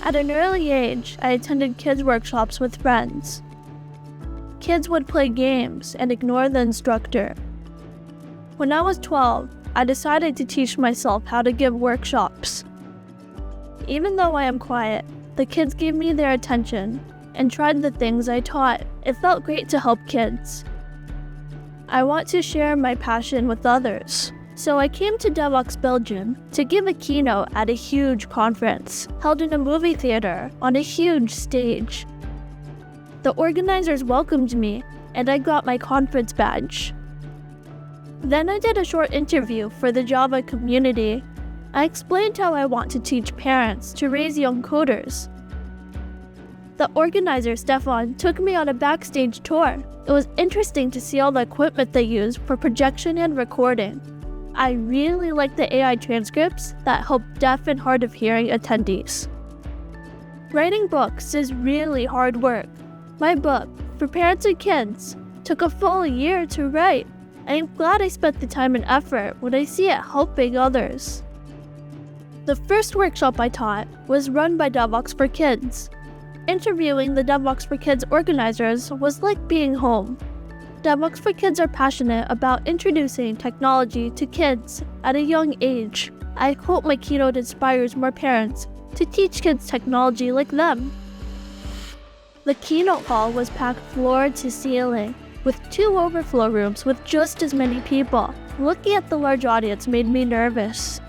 At an early age, I attended kids' workshops with friends. Kids would play games and ignore the instructor. When I was 12, I decided to teach myself how to give workshops. Even though I am quiet, the kids gave me their attention and tried the things I taught. It felt great to help kids. I want to share my passion with others. So I came to Devoxx Belgium to give a keynote at a huge conference held in a movie theater on a huge stage. The organizers welcomed me and I got my conference badge. Then I did a short interview for the Java community. I explained how I want to teach parents to raise young coders. The organizer, Stefan, took me on a backstage tour. It was interesting to see all the equipment they use for projection and recording. I really like the AI transcripts that help deaf and hard of hearing attendees. Writing books is really hard work. My book, for parents and kids, took a full year to write. I am glad I spent the time and effort when I see it helping others. The first workshop I taught was run by Devoxx for Kids. Interviewing the Devoxx for Kids organizers was like being home. Devoxx for Kids are passionate about introducing technology to kids at a young age. I hope my keynote inspires more parents to teach kids technology like them. The keynote hall was packed floor to ceiling, with 2 overflow rooms with just as many people. Looking at the large audience made me nervous.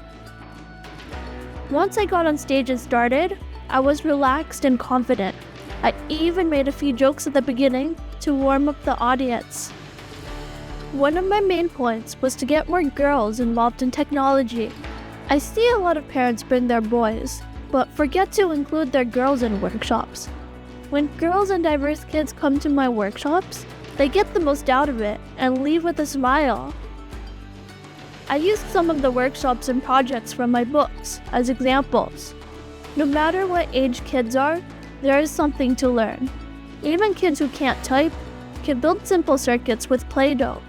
Once I got on stage and started, I was relaxed and confident. I even made a few jokes at the beginning to warm up the audience. One of my main points was to get more girls involved in technology. I see a lot of parents bring their boys, but forget to include their girls in workshops. When girls and diverse kids come to my workshops, they get the most out of it and leave with a smile. I used some of the workshops and projects from my books as examples. No matter what age kids are, there is something to learn. Even kids who can't type can build simple circuits with Play-Doh.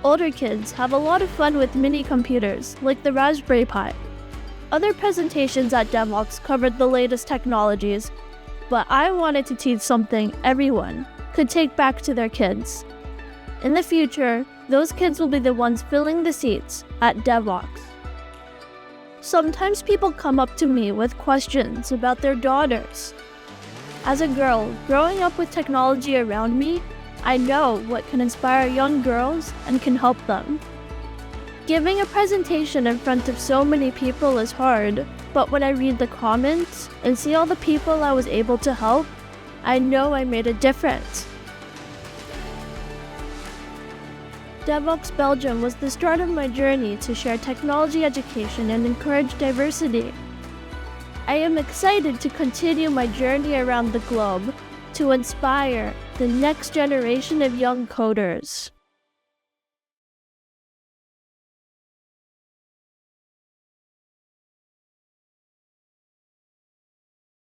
Older kids have a lot of fun with mini computers, like the Raspberry Pi. Other presentations at Devoxx covered the latest technologies, but I wanted to teach something everyone could take back to their kids. In the future, those kids will be the ones filling the seats at Devoxx. Sometimes people come up to me with questions about their daughters. As a girl, growing up with technology around me, I know what can inspire young girls and can help them. Giving a presentation in front of so many people is hard, but when I read the comments and see all the people I was able to help, I know I made a difference. Devoxx Belgium was the start of my journey to share technology education and encourage diversity. I am excited to continue my journey around the globe to inspire the next generation of young coders.